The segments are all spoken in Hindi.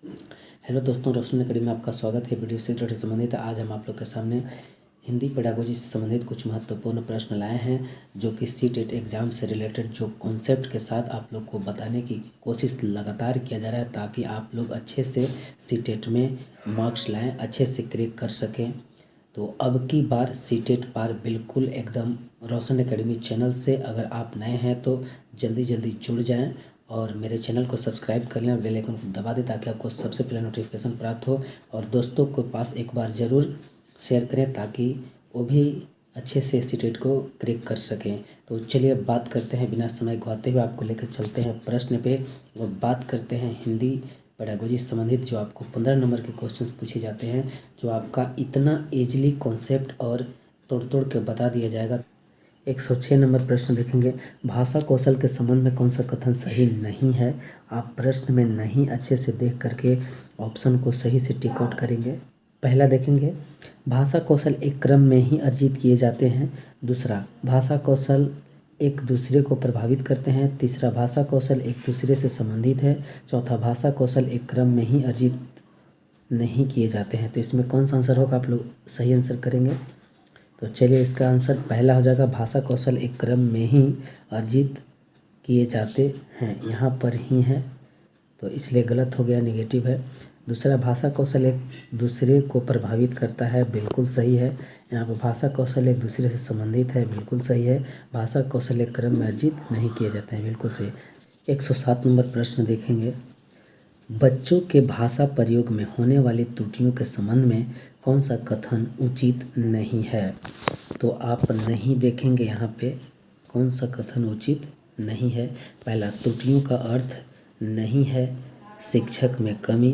हेलो दोस्तों, रोशन अकेडमी में आपका स्वागत है। वीडियो से संबंधित आज हम आप लोग के सामने हिंदी पेडागोजी से संबंधित कुछ महत्वपूर्ण प्रश्न लाए हैं, जो कि सीटेट एग्ज़ाम से रिलेटेड जो कॉन्सेप्ट के साथ आप लोग को बताने की कोशिश लगातार किया जा रहा है, ताकि आप लोग अच्छे से सीटेट में मार्क्स लाएँ, अच्छे से क्रैक कर सकें। तो अब की बार सीटेट पार बिल्कुल एकदम रोशन अकेडमी चैनल से अगर आप नए हैं तो जल्दी जल्दी जुड़ जाएं और मेरे चैनल को सब्सक्राइब कर लें और बेल आइकन को दबा दें, ताकि आपको सबसे पहले नोटिफिकेशन प्राप्त हो। और दोस्तों के पास एक बार ज़रूर शेयर करें, ताकि वो भी अच्छे से सीटेट को क्रैक कर सकें। तो चलिए बात करते हैं, बिना समय गवाते हुए आपको लेकर चलते हैं प्रश्न पे और बात करते हैं हिंदी पेडागोजी से संबंधित जो आपको 15 नंबर के क्वेश्चंस पूछे जाते हैं, जो आपका इतना ईजिली कॉन्सेप्ट और तोड़ तोड़ के बता दिया जाएगा। 106 नंबर प्रश्न देखेंगे, भाषा कौशल के संबंध में कौन सा कथन सही नहीं है। आप प्रश्न में नहीं अच्छे से देख करके ऑप्शन को सही से टिक आउट करेंगे। पहला देखेंगे, भाषा कौशल एक क्रम में ही अर्जित किए जाते हैं। दूसरा, भाषा कौशल एक दूसरे को प्रभावित करते हैं। तीसरा, भाषा कौशल एक दूसरे से संबंधित है। चौथा, भाषा कौशल एक क्रम में ही अर्जित नहीं किए जाते हैं। तो इसमें कौन सा आंसर होगा, आप लोग सही आंसर करेंगे। तो चलिए इसका आंसर पहला हो जाएगा, भाषा कौशल एक क्रम में ही अर्जित किए जाते हैं, यहाँ पर ही है तो इसलिए गलत हो गया, नेगेटिव है। दूसरा, भाषा कौशल एक दूसरे को प्रभावित करता है, बिल्कुल सही है। यहाँ पर भाषा कौशल एक दूसरे से संबंधित है, बिल्कुल सही है। भाषा कौशल एक क्रम में अर्जित नहीं किए जाते हैं, बिल्कुल सही। 107 नंबर प्रश्न देखेंगे, बच्चों के भाषा प्रयोग में होने वाली त्रुटियों के संबंध में कौन सा कथन उचित नहीं है। तो आप नहीं देखेंगे यहाँ पे कौन सा कथन उचित नहीं है। पहला, त्रुटियों का अर्थ नहीं है शिक्षक में कमी।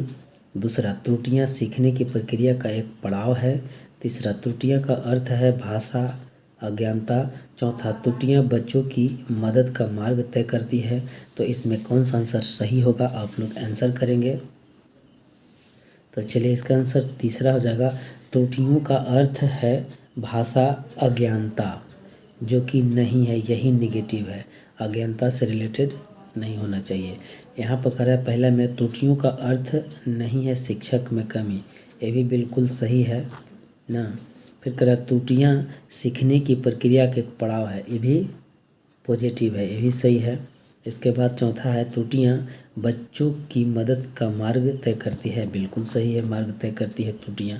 दूसरा, त्रुटियाँ सीखने की प्रक्रिया का एक पड़ाव है। तीसरा, त्रुटियाँ का अर्थ है भाषा अज्ञानता। चौथा, त्रुटियाँ बच्चों की मदद का मार्ग तय करती है। तो इसमें कौन सा आंसर सही होगा, आप लोग आंसर करेंगे। तो चलिए इसका आंसर तीसरा हो जाएगा, त्रुटियों का अर्थ है भाषा अज्ञानता, जो कि नहीं है, यही निगेटिव है। अज्ञानता से रिलेटेड नहीं होना चाहिए। यहाँ पर कह रहा है पहला में त्रुटियों का अर्थ नहीं है शिक्षक में कमी, ये भी बिल्कुल सही है ना। फिर कह रहा है त्रुटियाँ सीखने की प्रक्रिया के पड़ाव है, ये भी पॉजिटिव है, ये भी सही है। इसके बाद चौथा है, त्रुटियाँ बच्चों की मदद का मार्ग तय करती है, बिल्कुल सही है, मार्ग तय करती है त्रुटियाँ।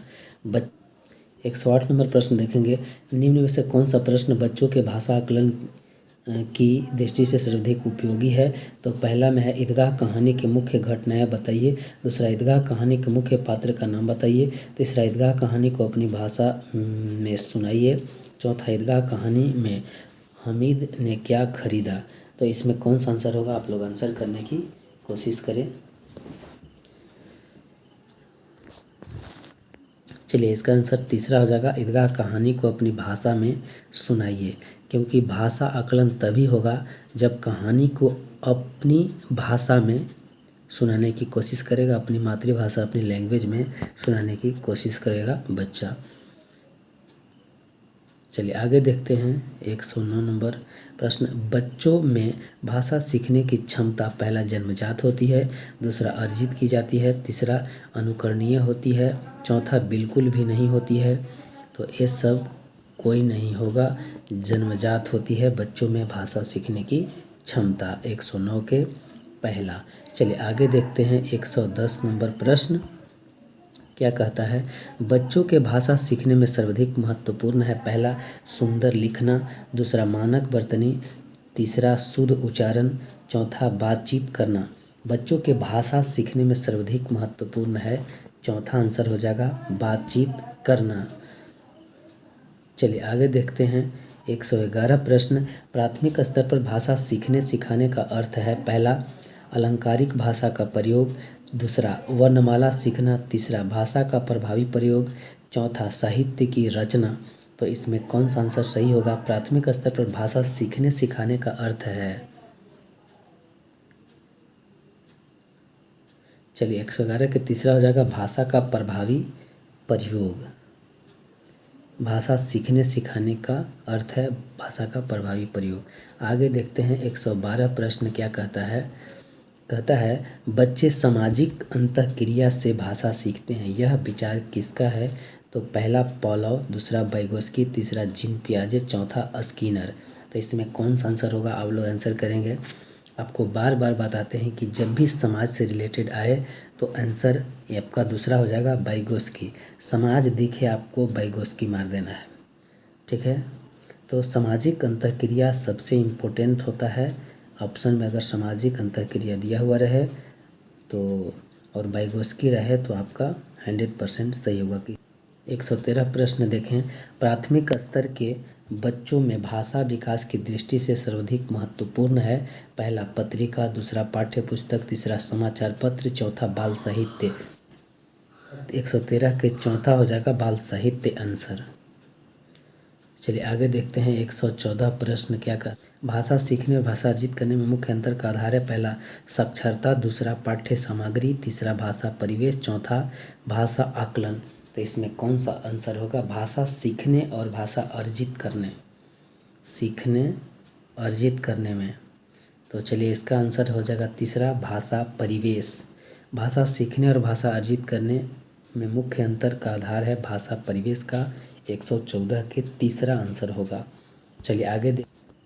108 नंबर प्रश्न देखेंगे, निम्न में से कौन सा प्रश्न बच्चों के भाषा आकलन की दृष्टि से सर्वाधिक उपयोगी है। तो पहला में है, ईदगाह कहानी के मुख्य घटनाएं बताइए। दूसरा, ईदगाह कहानी के मुख्य पात्र का नाम बताइए। तीसरा, ईदगाह कहानी को अपनी भाषा में सुनाइए। चौथा, ईदगाह कहानी में हमीद ने क्या खरीदा। तो इसमें कौन सा आंसर होगा, आप लोग आंसर करने की कोशिश करें। चलिए इसका आंसर तीसरा हो जाएगा, ईदगाह कहानी को अपनी भाषा में सुनाइए, क्योंकि भाषा आकलन तभी होगा जब कहानी को अपनी भाषा में सुनाने की कोशिश करेगा, अपनी मातृभाषा अपनी लैंग्वेज में सुनाने की कोशिश करेगा बच्चा। चलिए आगे देखते हैं 109 नंबर प्रश्न, बच्चों में भाषा सीखने की क्षमता पहला जन्मजात होती है। दूसरा, अर्जित की जाती है। तीसरा, अनुकरणीय होती है। चौथा, बिल्कुल भी नहीं होती है। तो ये सब कोई नहीं होगा, जन्मजात होती है बच्चों में भाषा सीखने की क्षमता। 109 के पहला। चलिए आगे देखते हैं 110 नंबर प्रश्न क्या कहता है, बच्चों के भाषा सीखने में सर्वाधिक महत्वपूर्ण है। पहला, सुंदर लिखना। दूसरा, मानक बर्तनी। तीसरा, शुद्ध उच्चारण। चौथा, बातचीत करना। बच्चों के भाषा सीखने में सर्वाधिक महत्वपूर्ण है, चौथा आंसर हो जाएगा बातचीत करना। चलिए आगे देखते हैं 111 प्रश्न, प्राथमिक स्तर पर भाषा सीखने सिखाने का अर्थ है। पहला, अलंकारिक भाषा का प्रयोग। दूसरा, वर्णमाला सीखना। तीसरा, भाषा का प्रभावी प्रयोग। चौथा, साहित्य की रचना। तो इसमें कौन सा आंसर सही होगा, प्राथमिक स्तर पर भाषा सीखने सिखाने का अर्थ है। चलिए 111 के तीसरा हो जाएगा, भाषा का प्रभावी प्रयोग। भाषा सीखने सिखाने का अर्थ है भाषा का प्रभावी प्रयोग। आगे देखते हैं 112 प्रश्न क्या कहता है, कहता है बच्चे सामाजिक अंतःक्रिया से भाषा सीखते हैं, यह विचार किसका है? तो पहला पॉलव, दूसरा वाइगोस्की, तीसरा जीन पियाजे, चौथा स्किनर। तो इसमें कौन सा आंसर होगा आप लोग आंसर करेंगे। आपको बार बार बताते हैं कि जब भी समाज से रिलेटेड आए तो आंसर आपका दूसरा हो जाएगा वाइगोस्की। समाज दिखे आपको वाइगोस्की मार देना है, ठीक है। तो सामाजिक अंतःक्रिया सबसे इम्पोर्टेंट होता है। ऑप्शन में अगर सामाजिक अंतःक्रिया दिया हुआ रहे तो और वाइगोस्की रहे तो आपका 100% सही होगा। कि 113 प्रश्न देखें, प्राथमिक स्तर के बच्चों में भाषा विकास की दृष्टि से सर्वाधिक महत्वपूर्ण है। पहला पत्रिका, दूसरा पाठ्य पुस्तक, तीसरा समाचार पत्र, चौथा बाल साहित्य। 113 के चौथा हो जाएगा बाल साहित्य आंसर। चलिए आगे देखते हैं 114 प्रश्न क्या का भाषा सीखने और भाषा अर्जित करने में मुख्य अंतर का आधार है। पहला साक्षरता, दूसरा पाठ्य सामग्री, तीसरा भाषा परिवेश, चौथा भाषा आकलन। तो इसमें कौन सा आंसर होगा? भाषा सीखने और भाषा अर्जित करने, सीखने अर्जित करने में। तो चलिए इसका आंसर हो जाएगा तीसरा भाषा परिवेश। भाषा सीखने और भाषा अर्जित करने में मुख्य अंतर का आधार है भाषा परिवेश का 114 के तीसरा आंसर होगा। चलिए आगे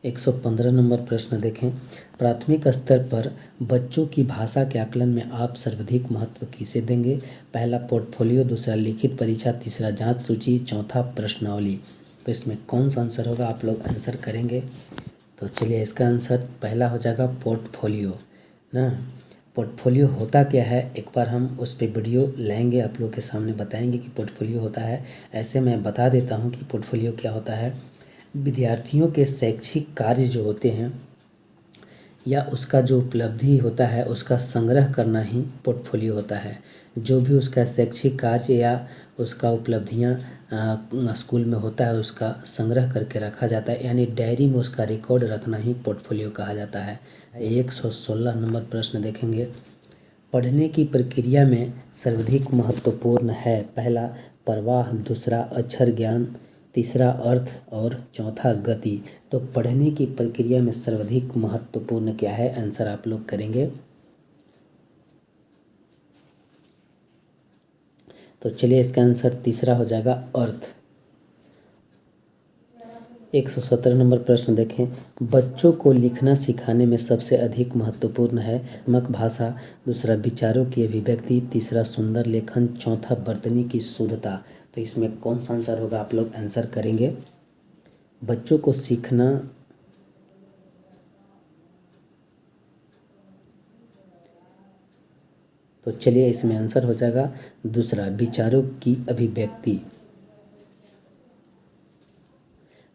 115 नंबर प्रश्न देखें, प्राथमिक स्तर पर बच्चों की भाषा के आकलन में आप सर्वाधिक महत्व किसे देंगे? पहला पोर्टफोलियो, दूसरा लिखित परीक्षा, तीसरा जांच सूची, चौथा प्रश्नावली। तो इसमें कौन सा आंसर होगा आप लोग आंसर करेंगे। तो चलिए इसका आंसर पहला हो जाएगा पोर्टफोलियो ना। पोर्टफोलियो होता क्या है, एक बार हम उस पर वीडियो लाएंगे, आप लोग के सामने बताएंगे कि पोर्टफोलियो होता है। ऐसे मैं बता देता हूँ कि पोर्टफोलियो क्या होता है। विद्यार्थियों के शैक्षिक कार्य जो होते हैं या उसका जो उपलब्धि होता है उसका संग्रह करना ही पोर्टफोलियो होता है। जो भी उसका शैक्षिक कार्य या उसका उपलब्धियाँ स्कूल में होता है उसका संग्रह करके रखा जाता है, यानी डायरी में उसका रिकॉर्ड रखना ही पोर्टफोलियो कहा जाता है। 116 नंबर प्रश्न देखेंगे, पढ़ने की प्रक्रिया में सर्वाधिक महत्वपूर्ण है। पहला प्रवाह, दूसरा अक्षर ज्ञान, तीसरा अर्थ और चौथा गति। तो पढ़ने की प्रक्रिया में सर्वाधिक महत्वपूर्ण क्या है, आंसर आप लोग करेंगे। तो चलिए इसका आंसर तीसरा हो जाएगा अर्थ। 117 नंबर प्रश्न देखें, बच्चों को लिखना सिखाने में सबसे अधिक महत्वपूर्ण है मक भाषा, दूसरा विचारों की अभिव्यक्ति, तीसरा सुंदर लेखन, चौथा वर्तनी की शुद्धता। तो इसमें कौन सा आंसर होगा आप लोग आंसर करेंगे। बच्चों को सीखना तो चलिए इसमें आंसर हो जाएगा दूसरा विचारों की अभिव्यक्ति।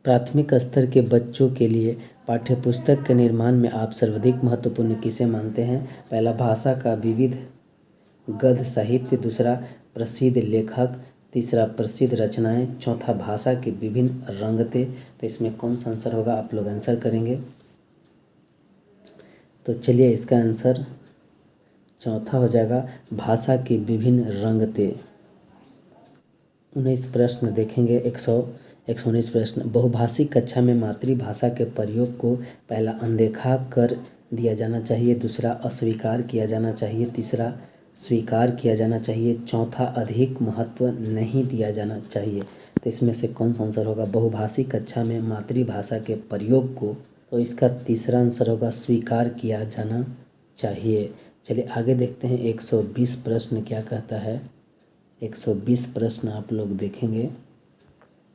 प्राथमिक स्तर के बच्चों के लिए पाठ्यपुस्तक के निर्माण में आप सर्वाधिक महत्वपूर्ण किसे मानते हैं? पहला भाषा का विविध गद्य साहित्य, दूसरा प्रसिद्ध लेखक, तीसरा प्रसिद्ध रचनाएं, चौथा भाषा की विभिन्न रंगतें। तो इसमें कौन सा आंसर होगा आप लोग आंसर करेंगे। तो चलिए इसका आंसर चौथा हो जाएगा भाषा की विभिन्न रंगतें। 19 प्रश्न देखेंगे, 119 प्रश्न, बहुभाषिक कक्षा में मातृभाषा के प्रयोग को पहला अनदेखा कर दिया जाना चाहिए, दूसरा अस्वीकार किया जाना चाहिए, तीसरा स्वीकार किया जाना चाहिए, चौथा अधिक महत्व नहीं दिया जाना चाहिए। तो इसमें से कौन सा आंसर होगा बहुभाषिक कक्षा में मातृभाषा के प्रयोग को? तो इसका तीसरा आंसर होगा स्वीकार किया जाना चाहिए। चलिए आगे देखते हैं 120 प्रश्न क्या कहता है। 120 प्रश्न आप लोग देखेंगे,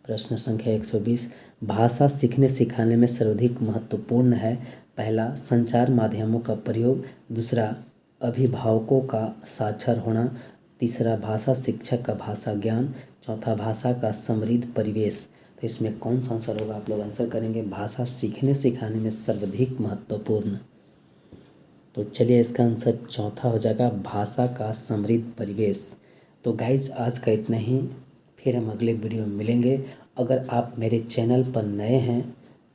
प्रश्न संख्या 120, भाषा सीखने सिखाने में सर्वाधिक महत्वपूर्ण है। पहला संचार माध्यमों का प्रयोग, दूसरा अभिभावकों का साक्षर होना, तीसरा भाषा शिक्षक का भाषा ज्ञान, चौथा भाषा का समृद्ध परिवेश। तो इसमें कौन सा आंसर होगा आप लोग आंसर करेंगे। भाषा सीखने सिखाने में सर्वाधिक महत्वपूर्ण, तो चलिए इसका आंसर चौथा हो जाएगा भाषा का समृद्ध परिवेश। तो गाइज आज का इतना ही, फिर हम अगले वीडियो में मिलेंगे। अगर आप मेरे चैनल पर नए हैं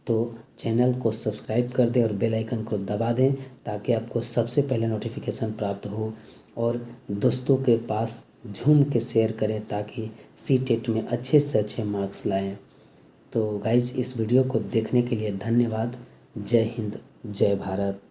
तो चैनल को सब्सक्राइब कर दें और बेल आइकन को दबा दें ताकि आपको सबसे पहले नोटिफिकेशन प्राप्त हो, और दोस्तों के पास झूम के शेयर करें ताकि सीटेट में अच्छे से अच्छे मार्क्स लाएं। तो गाइज इस वीडियो को देखने के लिए धन्यवाद। जय हिंद, जय भारत।